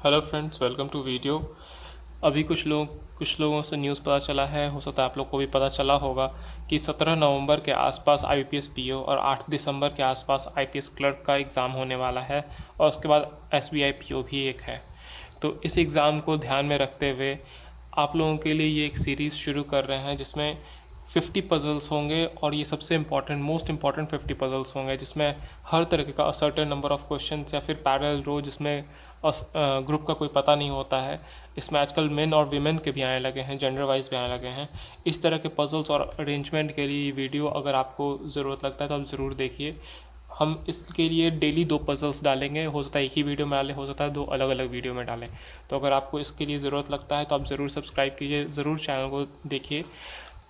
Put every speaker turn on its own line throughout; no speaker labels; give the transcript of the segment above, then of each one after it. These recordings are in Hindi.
Hello friends, welcome to video. अभी कुछ लोगों से न्यूज़ पता चला है, हो सकता है आप लोग को भी पता चला होगा कि 17 नवंबर के आसपास आईपीएस पीओ और 8 दिसंबर के आसपास आईपीएस क्लर्क का एग्ज़ाम होने वाला है और उसके बाद एसबीआई पीओ भी एक है। तो इस एग्ज़ाम को ध्यान में रखते हुए आप लोगों के लिए ये एक सीरीज़ शुरू कर रहे हैं जिसमें 50 पज़ल्स होंगे और ये सबसे इम्पॉर्टेंट मोस्ट इम्पॉर्टेंट 50 पज़ल्स होंगे, जिसमें हर तरीके का सर्टेन नंबर ऑफ क्वेश्चंस या फिर पैरेलल रो जिसमें ग्रुप का कोई पता नहीं होता है। इसमें आजकल मेन और वीमेन के भी आने लगे हैं, जेंडर वाइज भी आने लगे हैं। इस तरह के पज़ल्स और अरेंजमेंट के लिए वीडियो अगर आपको ज़रूरत लगता है तो आप ज़रूर देखिए। हम इसके लिए डेली 2 पज़ल्स डालेंगे, हो सकता है एक ही वीडियो में डालें, हो सकता है 2 अलग अलग वीडियो में डालें। तो अगर आपको इसके लिए ज़रूरत लगता है तो आप ज़रूर सब्सक्राइब कीजिए, ज़रूर चैनल को देखिए।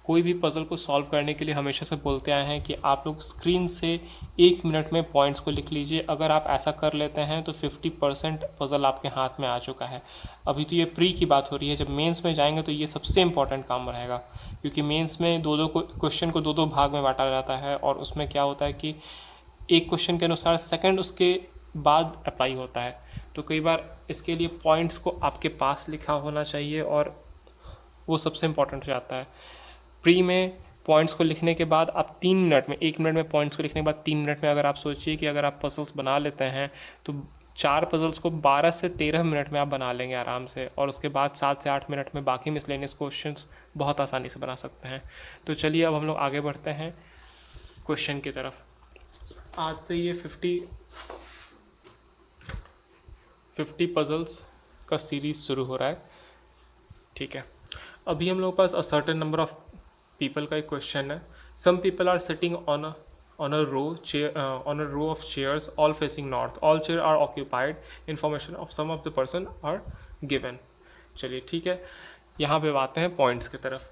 कोई भी पज़ल को सॉल्व करने के लिए हमेशा से बोलते आए हैं कि आप लोग स्क्रीन से 1 मिनट में पॉइंट्स को लिख लीजिए। अगर आप ऐसा कर लेते हैं तो 50% पज़ल आपके हाथ में आ चुका है। अभी तो ये प्री की बात हो रही है, जब मेंस में जाएंगे तो ये सबसे इम्पॉर्टेंट काम रहेगा, क्योंकि मेंस में दो क्वेश्चन को दो भाग में बांटा जाता है और उसमें क्या होता है कि एक क्वेश्चन के अनुसार सेकंड उसके बाद अप्लाई होता है। तो कई बार इसके लिए पॉइंट्स को आपके पास लिखा होना चाहिए और वो सबसे इम्पॉर्टेंट हो जाता है। प्री में पॉइंट्स को लिखने के बाद आप 3 मिनट में, 1 मिनट में पॉइंट्स को लिखने के बाद 3 मिनट में अगर आप सोचिए कि अगर आप पजल्स बना लेते हैं तो 4 पजल्स को 12 से 13 मिनट में आप बना लेंगे आराम से, और उसके बाद 7 से 8 मिनट में बाकी मिसलेनियस क्वेश्चंस बहुत आसानी से बना सकते हैं। तो चलिए अब हम लोग आगे बढ़ते हैं क्वेश्चन की तरफ। आज से ये 50 पजल्स का सीरीज़ शुरू हो रहा है, ठीक है। अभी हम लोग के पास a certain number of people का एक क्वेश्चन है। Some people are sitting on a row of chairs all facing north, all chair are occupied, information of some of the person are given. चलिए ठीक है, यहाँ पे आते हैं पॉइंट्स की तरफ।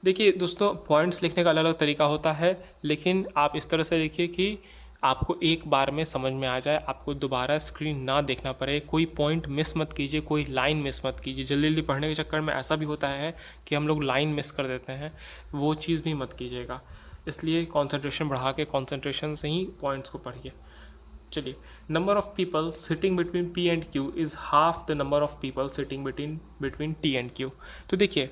देखिए दोस्तों, पॉइंट्स लिखने का अलग अलग तरीका होता है, लेकिन आप इस तरह से लिखिए कि आपको एक बार में समझ में आ जाए, आपको दोबारा स्क्रीन ना देखना पड़े। कोई पॉइंट मिस मत कीजिए, कोई लाइन मिस मत कीजिए। जल्दी जल्दी पढ़ने के चक्कर में ऐसा भी होता है कि हम लोग लाइन मिस कर देते हैं, वो चीज़ भी मत कीजिएगा। इसलिए कंसंट्रेशन बढ़ा के कंसंट्रेशन से ही पॉइंट्स को पढ़िए। चलिए, number of people sitting between P and Q is half the number of people sitting between T and Q. तो देखिए,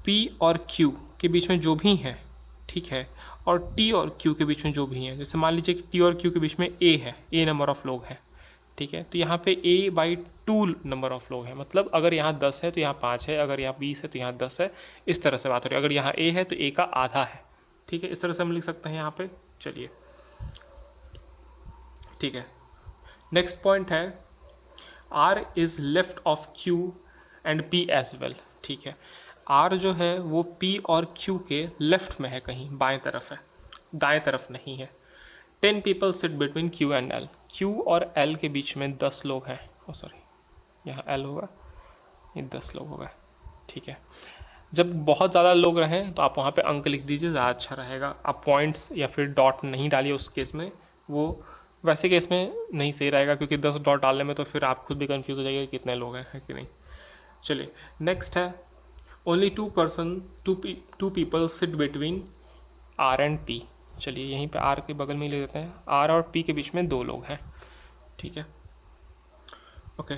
पी और क्यू के बीच में जो भी हैं, ठीक है, और टी और क्यू के बीच में जो भी हैं, जैसे मान लीजिए कि टी और क्यू के बीच में ए है, ए नंबर ऑफ लोग हैं, ठीक है। तो यहाँ पे A/2 नंबर ऑफ लोग हैं, मतलब अगर यहाँ 10 है तो यहाँ 5 है, अगर यहाँ 20 है तो यहाँ 10 है। इस तरह से बात हो रही है। अगर यहाँ ए है तो ए का आधा है, ठीक है। इस तरह से हम लिख सकते हैं यहाँ पे। चलिए ठीक है, नेक्स्ट पॉइंट है R is left of Q and P as well, ठीक है। आर जो है वो पी और क्यू के लेफ्ट में है, कहीं बाएं तरफ है, दाएं तरफ नहीं है। 10 people sit between Q and L, Q और एल के बीच में 10 लोग हैं। ओ सॉरी, यहाँ एल होगा, ये 10 लोग हो गए, ठीक है। जब बहुत ज़्यादा लोग रहें तो आप वहाँ पे अंक लिख दीजिए, ज़्यादा अच्छा रहेगा। आप पॉइंट्स या फिर डॉट नहीं डालिए उस केस में, वो वैसे केस में नहीं सही रहेगा, क्योंकि 10 डॉट डालने में तो फिर आप खुद भी कंफ्यूज हो जाइए कि कितने लोग हैं, है कि नहीं। चलिए नेक्स्ट है only two people sit between R and P. चलिए यहीं पे आर के बगल में ही ले लेते हैं, आर और पी के बीच में 2 लोग हैं, ठीक है। ओके,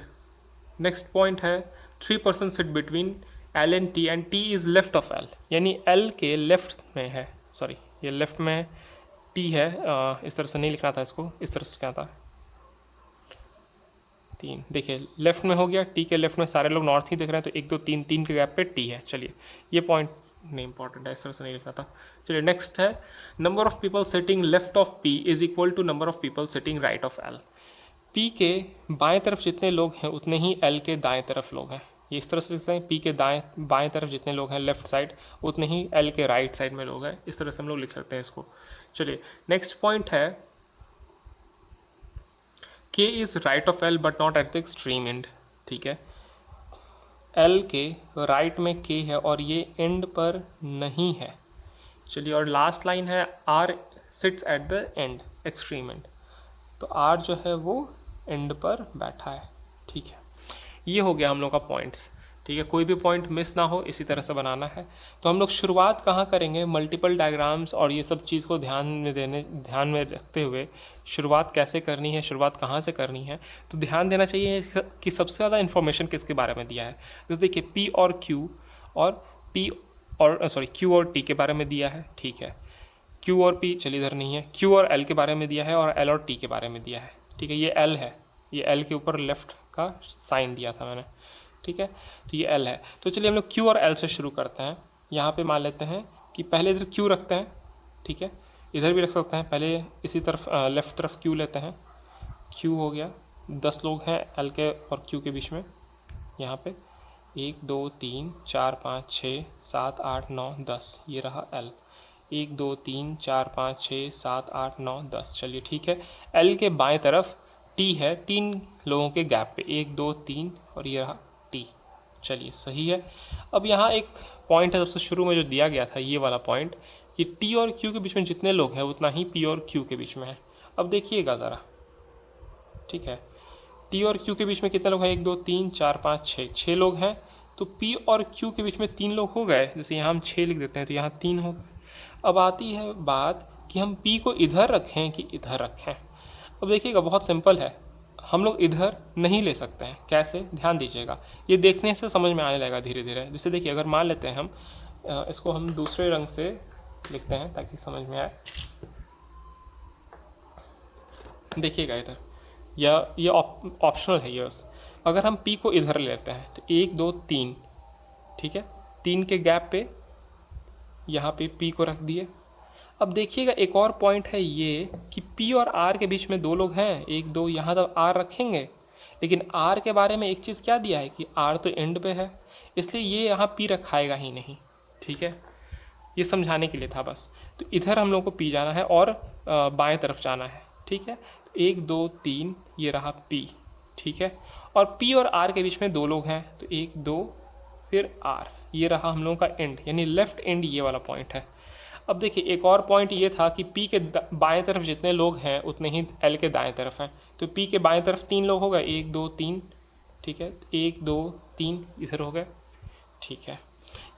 नेक्स्ट पॉइंट है 3 person sit between L and T is left of L, यानी एल के लेफ्ट में है, सॉरी ये लेफ्ट में टी है। इस तरह से नहीं लिखना था इसको, इस तरह से लिखना था। 3 देखिए लेफ्ट में हो गया, टी के लेफ्ट में सारे लोग नॉर्थ ही देख रहे हैं, तो 1 2 3 3 के गैप पे टी है। चलिए ये पॉइंट नहीं इंपॉर्टेंट है, इस तरह से नहीं लिखना था। चलिए नेक्स्ट है number of people sitting left of P is equal to number of people sitting right of L. P के बाएं तरफ जितने लोग हैं उतने ही एल के दाएं तरफ लोग हैं। ये इस तरह से लिखते हैं, पी के बाएं तरफ जितने लोग हैं लेफ्ट साइड, उतने ही एल के राइट साइड में लोग हैं। इस तरह से हम लोग लिख सकते हैं इसको। चलिए नेक्स्ट पॉइंट है के is right of L but not at the extreme and, ठीक है। एल के राइट में के है और ये एंड पर नहीं है। चलिए, और लास्ट लाइन है R sits at the end, extreme end, तो आर जो है वो एंड पर बैठा है, ठीक है। ये हो गया हम लोग का पॉइंट्स, ठीक है, कोई भी पॉइंट मिस ना हो, इसी तरह से बनाना है। तो हम लोग शुरुआत कहाँ करेंगे, मल्टीपल डायग्राम्स और ये सब चीज़ को ध्यान में रखते हुए शुरुआत कैसे करनी है, शुरुआत कहाँ से करनी है, तो ध्यान देना चाहिए कि सबसे ज़्यादा इन्फॉर्मेशन किसके बारे में दिया है। जैसे देखिए P और Q और Q और T के बारे में दिया है, ठीक है। Q और P चलिए इधर नहीं है, Q और L के बारे में दिया है और L और T के बारे में दिया है, ठीक है। ये L है, ये L के ऊपर लेफ्ट का साइन दिया था मैंने, ठीक है। तो ये L है। तो चलिए हम लोग Q और L से शुरू करते हैं। यहाँ पे मान लेते हैं कि पहले इधर Q रखते हैं, ठीक है। इधर भी रख सकते हैं, पहले इसी तरफ लेफ्ट तरफ Q लेते हैं। Q हो गया, 10 लोग हैं L के और Q के बीच में। यहाँ पे 1 2 3 4 5 6 7 8 9 10, ये रहा L। 1 2 3 4 5 6 7 8 9 10, चलिए ठीक है। L के बाएं तरफ T है, 3 लोगों के गैप पे, 1 2 3 और ये रहा T, चलिए सही है। अब यहाँ एक पॉइंट है सबसे शुरू में जो दिया गया था, ये वाला पॉइंट कि T और Q के बीच में जितने लोग हैं उतना ही P और Q के बीच में है। अब देखिएगा ज़रा, ठीक है। T और Q के बीच में कितने लोग हैं, 1 2 3 4 5 6, 6 लोग हैं। तो P और Q के बीच में 3 लोग हो गए, जैसे यहाँ हम 6 लिख देते हैं तो यहाँ 3 हो गए। अब आती है बात कि हम P को इधर रखें कि इधर रखें। अब देखिएगा बहुत सिंपल है, हम लोग इधर नहीं ले सकते हैं। कैसे, ध्यान दीजिएगा, ये देखने से समझ में आने लगेगा धीरे धीरे। जैसे देखिए, अगर मान लेते हैं हम इसको हम दूसरे रंग से लिखते हैं ताकि समझ में आए। देखिएगा इधर, या ये ऑप्शनल है ये बस। अगर हम P को इधर लेते हैं तो 1 2 3, ठीक है, 3 के गैप पे यहाँ पे P को रख दिए। अब देखिएगा एक और पॉइंट है ये कि P और R के बीच में 2 लोग हैं, 1 2, यहाँ तक R रखेंगे। लेकिन R के बारे में एक चीज़ क्या दिया है कि R तो एंड पे है, इसलिए ये यहाँ P रखाएगा ही नहीं, ठीक है। ये समझाने के लिए था बस। तो इधर हम लोग को P जाना है और बाएं तरफ जाना है, ठीक है। तो 1 2 3, ये रहा P, ठीक है। और P और R के बीच में 2 लोग हैं, तो 1 2 फिर R, ये रहा हम लोगों का एंड, यानी लेफ्ट एंड, ये वाला पॉइंट है। अब देखिए एक और पॉइंट ये था कि P के बाएं तरफ जितने लोग हैं उतने ही L के दाएं तरफ हैं। तो P के बाएं तरफ 3 लोग हो गए, 1 2 3, ठीक है। 1 2 3 इधर हो गए, ठीक है।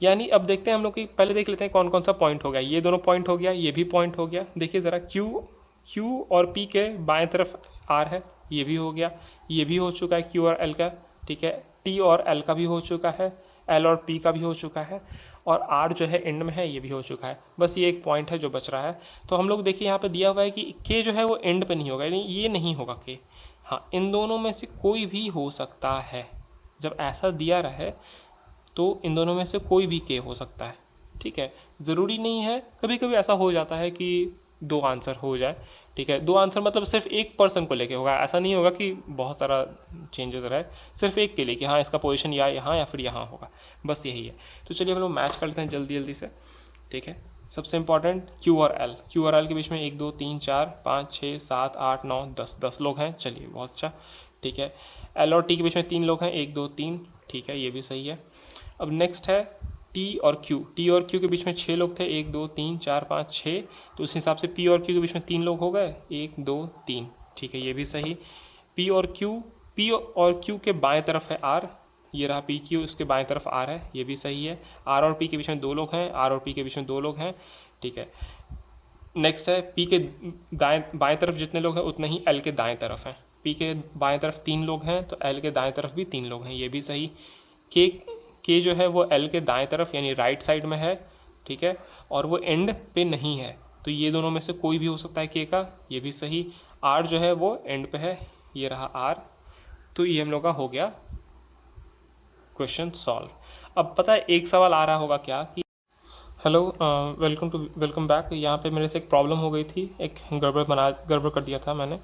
यानी अब देखते हैं हम लोग कि पहले देख लेते हैं कौन कौन सा पॉइंट हो गया। ये दोनों पॉइंट हो गया, ये भी पॉइंट हो गया। देखिए ज़रा, Q और P के बाएं तरफ R है, ये भी हो गया। ये भी हो चुका है Q और L का, ठीक है। T और L का भी हो चुका है, L और P का भी हो चुका है, और R जो है एंड में है, ये भी हो चुका है। बस ये एक पॉइंट है जो बच रहा है। तो हम लोग देखिए यहाँ पे दिया हुआ है कि K जो है वो एंड पे नहीं होगा, यानी ये नहीं होगा K। हाँ, इन दोनों में से कोई भी हो सकता है। जब ऐसा दिया रहे तो इन दोनों में से कोई भी K हो सकता है, ठीक है। ज़रूरी नहीं है, कभी कभी ऐसा हो जाता है कि 2 आंसर हो जाए, ठीक है। 2 आंसर मतलब सिर्फ एक पर्सन को लेके होगा, ऐसा नहीं होगा कि बहुत सारा चेंजेस रहे, सिर्फ एक के लिए कि हाँ इसका पोजीशन या यहाँ या फिर यहाँ होगा, बस यही है। तो चलिए हम लोग मैच कर लेते हैं जल्दी जल्दी से, ठीक है। सबसे इंपॉर्टेंट Q और L के बीच में 1 2 3 4 5 6 7 8 9 10, 10 लोग हैं, चलिए बहुत अच्छा, ठीक है। L और T के बीच में 3 लोग हैं, 1 2 3, ठीक है, ये भी सही है। अब नेक्स्ट है T और Q के बीच में 6 लोग थे, 1 2 3 4 5 6, तो उस हिसाब से P और Q के बीच में 3 लोग हो गए, 1 2 3, ठीक है, ये भी सही। P और Q के बाएं तरफ है R, ये रहा PQ, उसके बाएं तरफ R है, ये भी सही है। R और P के बीच में 2 लोग हैं, R और P के बीच में 2 लोग हैं, ठीक है। नेक्स्ट है P के बाएं तरफ जितने लोग हैं उतने ही L के दाएं तरफ हैं। P के बाएं तरफ 3 लोग हैं तो L के दाएं तरफ भी 3 लोग हैं, ये भी सही। K जो है वो L के दाएं तरफ यानी राइट साइड में है, ठीक है, और वो एंड पे नहीं है, तो ये दोनों में से कोई भी हो सकता है K का, ये भी सही। R जो है वो एंड पे है, ये रहा R। तो ये हम लोग का हो गया क्वेश्चन सॉल्व। अब पता है एक सवाल आ रहा होगा क्या कि हेलो, वेलकम बैक। यहाँ पे मेरे से एक प्रॉब्लम हो गई थी, एक गड़बड़ कर दिया था मैंने।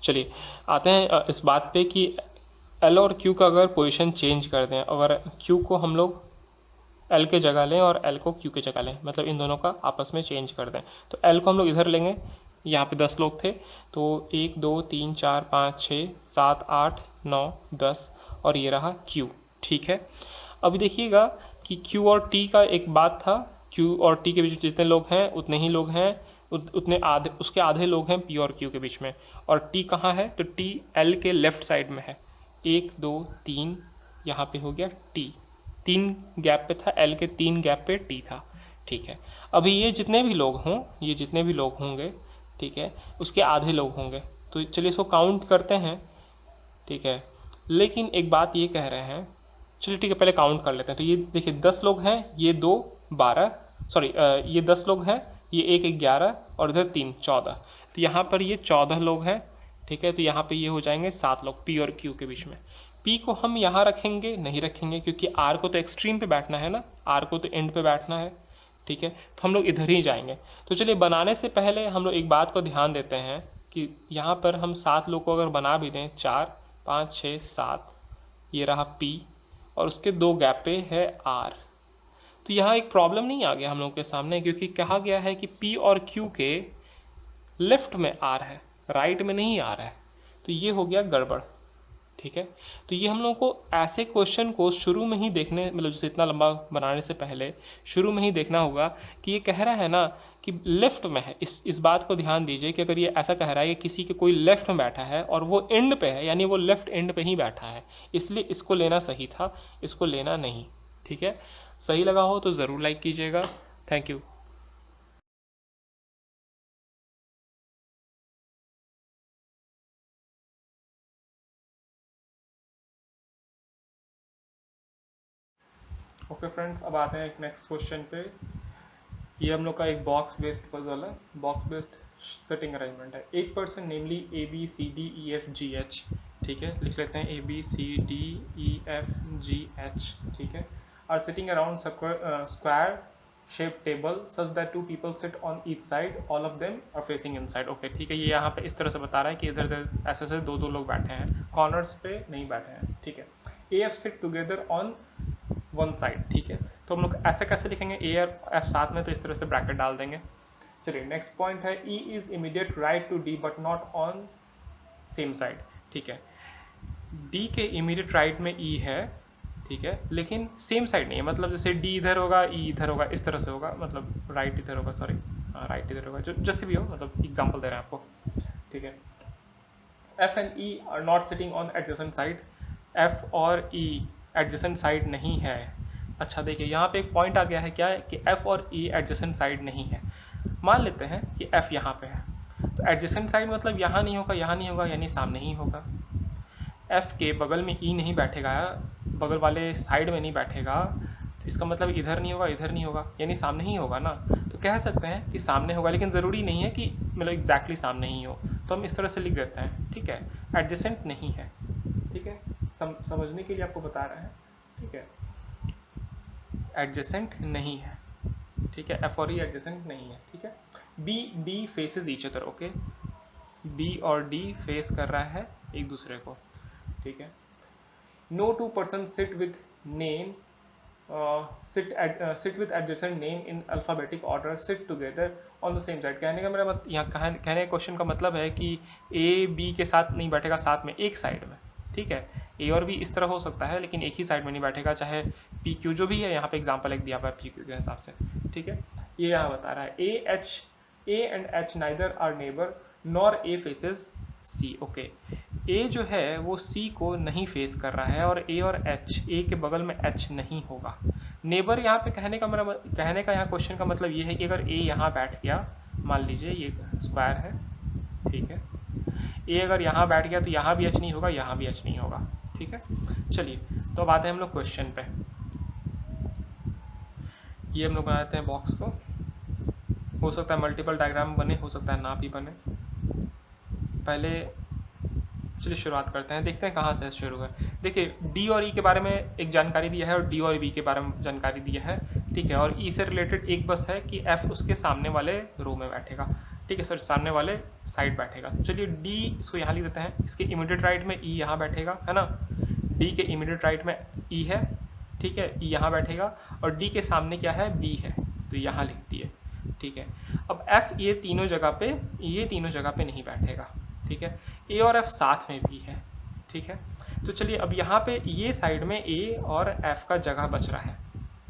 चलिए आते हैं इस बात पे कि L और Q का अगर पोजीशन चेंज कर दें, अगर Q को हम लोग L के जगह लें और L को Q के जगह लें, मतलब इन दोनों का आपस में चेंज कर दें, तो L को हम लोग इधर लेंगे, यहाँ पे 10 लोग थे, तो 1 2 3 4 5 6 7 8 9 10, और ये रहा Q, ठीक है। अभी देखिएगा कि Q और T का एक बात था, Q और T के बीच जितने लोग हैं उतने ही लोग हैं, उतने आधे, उसके आधे लोग हैं P और Q के बीच में, और T कहाँ है, तो T L के लेफ़्ट साइड में है। 1 2 3, यहाँ पे हो गया T, 3 गैप पे था, L के 3 गैप पे T था। ठीक है, अभी ये जितने भी लोग हों, ये जितने भी लोग होंगे, ठीक है, उसके आधे लोग होंगे। तो चलिए इसको काउंट करते हैं। ठीक है, लेकिन एक बात ये कह रहे हैं, चलिए ठीक है पहले काउंट कर लेते हैं। तो ये देखिए 10 लोग हैं, ये 2 12, सॉरी ये 10 लोग हैं, ये 1 11 और इधर 3 14। तो यहाँ पर ये 14 लोग हैं। ठीक है, तो यहाँ पे ये हो जाएंगे 7 लोग P और Q के बीच में। P को हम यहाँ रखेंगे नहीं रखेंगे, क्योंकि R को तो एक्सट्रीम पे बैठना है ना, R को तो एंड पे बैठना है। ठीक है, तो हम लोग इधर ही जाएंगे। तो चलिए बनाने से पहले हम लोग एक बात को ध्यान देते हैं कि यहाँ पर हम 7 लोग को अगर बना भी दें, 4 5 6 7, ये रहा P और उसके 2 गैप पे है R। तो यहाँ एक प्रॉब्लम नहीं आ गया हम लोग के सामने, क्योंकि कहा गया है कि P और Q के लेफ्ट में R है, राइट में नहीं आ रहा है। तो ये हो गया गड़बड़। ठीक है, तो ये हम लोग को ऐसे क्वेश्चन को शुरू में ही देखने, मतलब जैसे इतना लंबा बनाने से पहले शुरू में ही देखना होगा कि ये कह रहा है ना कि लेफ्ट में है। इस बात को ध्यान दीजिए कि अगर ये ऐसा कह रहा है कि किसी के कोई लेफ्ट में बैठा है और वो एंड पे है, यानी वो लेफ्ट एंड पे ही बैठा है, इसलिए इसको लेना सही था, इसको लेना नहीं। ठीक है, सही लगा हो तो ज़रूर लाइक कीजिएगा। Thank you. ओके फ्रेंड्स, अब आते हैं एक नेक्स्ट क्वेश्चन पे। ये हम लोग का एक बॉक्स बेस्ड पजल है, बॉक्स बेस्ड सेटिंग अरेंजमेंट है। 8 person namely A B C D E F G H, ठीक है, लिख लेते हैं A B C D E F G H, ठीक है, are sitting around square shape table such that 2 people sit on each side, all of them are facing inside। Okay ठीक है, ये यहाँ पे इस तरह से बता रहा है कि इधर इधर ऐसे ऐसे 2 लोग बैठे हैं, कॉर्नर्स पे नहीं बैठे हैं। ठीक है, A F sit together on one side. ठीक है, तो हम लोग ऐसे कैसे लिखेंगे, ए और एफ साथ में, तो इस तरह से ब्रैकेट डाल देंगे। चलिए नेक्स्ट पॉइंट है, E is immediate right to D but not on same side. ठीक है, डी के इमीडिएट राइट में ई है, ठीक है, लेकिन सेम साइड नहीं है, मतलब जैसे डी इधर होगा ई इधर होगा, इस तरह से होगा, मतलब राइट इधर होगा, सॉरी राइट इधर होगा, जो जैसे भी हो, मतलब एग्जाम्पल दे रहे हैं आपको। ठीक है, F and E R not sitting on adjacent side, F और ई एडजेसेंट साइड नहीं है। अच्छा देखिए यहाँ पे एक पॉइंट आ गया है, क्या है कि एफ और ई एडजेसेंट साइड नहीं है। मान लेते हैं कि एफ यहाँ पे है, तो एडजेसेंट साइड मतलब यहाँ नहीं होगा, यहाँ नहीं होगा, यानी सामने ही होगा। एफ के बगल में ई नहीं बैठेगा, बगल वाले साइड में नहीं बैठेगा, तो इसका मतलब इधर नहीं होगा, इधर नहीं होगा, यानी सामने ही होगा ना। तो कह सकते हैं कि सामने होगा, लेकिन ज़रूरी नहीं है कि मतलब एग्जैक्टली सामने ही हो, तो हम इस तरह से लिख देते हैं। ठीक है, एडजेसेंट नहीं है। ठीक है, समझने के लिए आपको बता रहे हैं। ठीक है, एडजेसेंट नहीं है। ठीक है, एफ और ई एडजेसेंट नहीं है। ठीक है, B D faces each other. Okay, B और डी फेस कर रहा है एक दूसरे को। ठीक है, no 2 person sit with name sit with adjacent name in alphabetic order sit together on the same side। कहने का मेरा यहाँ कहने क्वेश्चन का मतलब है कि ए बी के साथ नहीं बैठेगा साथ में, एक साइड में। ठीक है, ए और बी इस तरह हो सकता है, लेकिन एक ही साइड में नहीं बैठेगा, चाहे पी क्यू जो भी है, यहाँ पे एग्जाम्पल एक दिया हुआ है पी क्यू के हिसाब से। ठीक है, ये यहाँ बता रहा है A and H neither are neighbour nor A faces C. Okay, A जो है वो सी को नहीं फेस कर रहा है, और ए और एच, ए के बगल में एच नहीं होगा। नेबर यहाँ पे कहने का यहाँ क्वेश्चन का मतलब ये है कि अगर ए यहाँ बैठ गया, मान लीजिए ये स्क्वायर है, ठीक है, ए अगर यहाँ बैठ गया तो यहाँ भी एच नहीं होगा, यहाँ भी एच नहीं होगा। ठीक है, चलिए तो अब आते हैं हम लोग क्वेश्चन पे। ये हम लोग बनाते हैं बॉक्स को, हो सकता है मल्टीपल डायग्राम बने, हो सकता है ना भी बने। पहले चलिए शुरुआत करते हैं, देखते हैं कहाँ से शुरू है। देखिए डी और ई के बारे में एक जानकारी दिया है, और डी और बी के बारे में जानकारी दिया है। ठीक है, और ई से रिलेटेड एक बस है कि एफ उसके सामने वाले रो में बैठेगा। ठीक है सर, सामने वाले साइड बैठेगा। चलिए डी इसको यहाँ लिख देते हैं, इसके इमीडिएट राइट में ई यहाँ बैठेगा, है ना, डी के इमीडिएट राइट में ई है। ठीक है, ई यहाँ बैठेगा, और डी के सामने क्या है, बी है, तो यहाँ लिख दिए। ठीक है, अब एफ ये तीनों जगह पे नहीं बैठेगा। ठीक है, ए और एफ साथ में भी है। ठीक है, तो चलिए अब यहाँ पे ये साइड में ए और एफ का जगह बच रहा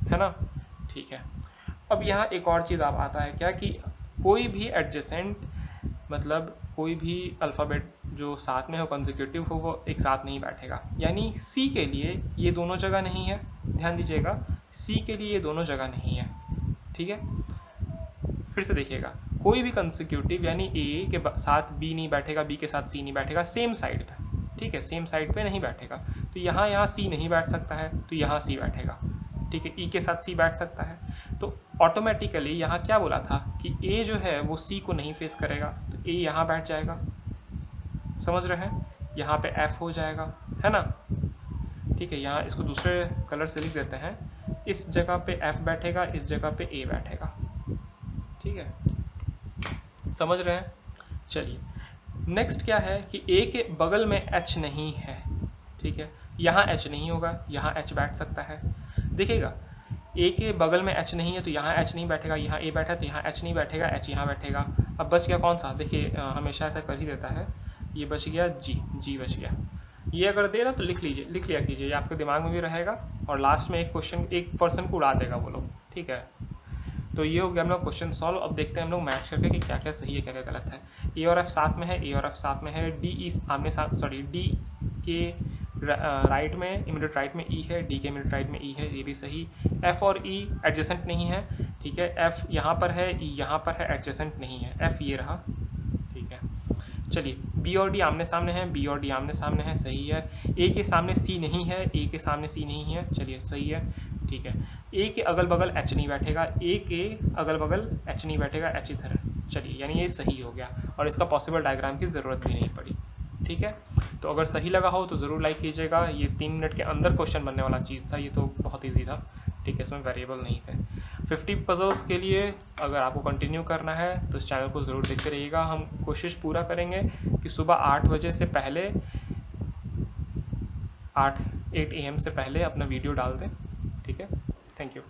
है ना। ठीक है, अब यहाँ एक और चीज़ आप आता है क्या कि कोई भी एडजेसेंट, मतलब कोई भी अल्फ़ाबेट जो साथ में हो कंसेक्यूटिव हो वो एक साथ नहीं बैठेगा। यानी सी के लिए ये दोनों जगह नहीं है, ध्यान दीजिएगा, सी के लिए ये दोनों जगह नहीं है, ठीक है। फिर से देखिएगा, कोई भी कंसेक्यूटिव यानी ए के साथ बी नहीं बैठेगा, बी के साथ सी नहीं बैठेगा सेम साइड पे, ठीक है, सेम साइड पे नहीं बैठेगा। तो यहाँ सी नहीं बैठ सकता है, तो यहाँ सी बैठेगा, ठीक है। ई के साथ सी बैठ सकता है, तो ऑटोमेटिकली यहाँ क्या बोला था कि ए जो है वो सी को नहीं फेस करेगा, तो ए यहाँ बैठ जाएगा, समझ रहे हैं, यहाँ पे एफ हो जाएगा, है ना, ठीक है। यहाँ इसको दूसरे कलर से लिख देते हैं, इस जगह पे एफ बैठेगा, इस जगह पे ए बैठेगा, ठीक है, समझ रहे हैं। चलिए नेक्स्ट क्या है कि ए के बगल में एच नहीं है, ठीक है, यहाँ एच नहीं होगा, यहाँ एच बैठ सकता है। देखिएगा, ए के बगल में एच नहीं है तो यहाँ एच नहीं बैठेगा, यहाँ ए बैठा तो यहाँ एच नहीं बैठेगा, एच यहाँ बैठेगा। अब बच गया कौन सा, देखिए हमेशा ऐसा कर ही देता है, ये बच गया जी बच गया। ये अगर दे ना तो लिख लीजिए, लिख लिया कीजिए, ये आपके दिमाग में भी रहेगा और लास्ट में एक क्वेश्चन एक पर्सन को उड़ा देगा वो लोग, ठीक है। तो ये हो गया हम लोग क्वेश्चन सॉल्व। अब देखते हैं हम लोग मैच करके कि क्या क्या सही है क्या क्या गलत है। ए और एफ साथ में है, ए और एफ साथ में है, डी ई आमने साथ, सॉरी डी के राइट में इमीडिएट राइट में ई है, डी के इमीडिएट राइट में ई है, ये भी सही। एफ और ई एडजेसेंट नहीं है, ठीक है, एफ यहाँ पर है, ई यहाँ पर है, एडजेसेंट नहीं है, एफ ये रहा, ठीक है। चलिए बी और डी आमने सामने है, बी और डी आमने सामने है, सही है। ए के सामने सी नहीं है, ए के सामने सी नहीं है, चलिए सही है, ठीक है। ए के अगल बगल एच नहीं बैठेगा, ए के अगल बगल एच नहीं बैठेगा, एच इधर है, चलिए यानी ये सही हो गया और इसका पॉसिबल डायग्राम की ज़रूरत भी नहीं पड़ी, ठीक है। तो अगर सही लगा हो तो ज़रूर लाइक कीजिएगा। ये 3 मिनट के अंदर क्वेश्चन बनने वाला चीज़ था, ये तो बहुत ईजी था, ठीक है, इसमें वेरिएबल नहीं थे। 50 पजल्स के लिए अगर आपको कंटिन्यू करना है तो इस चैनल को ज़रूर देखते रहिएगा। हम कोशिश पूरा करेंगे कि सुबह 8 बजे से पहले 8 AM से पहले अपना वीडियो डाल दें, ठीक है। Thank you.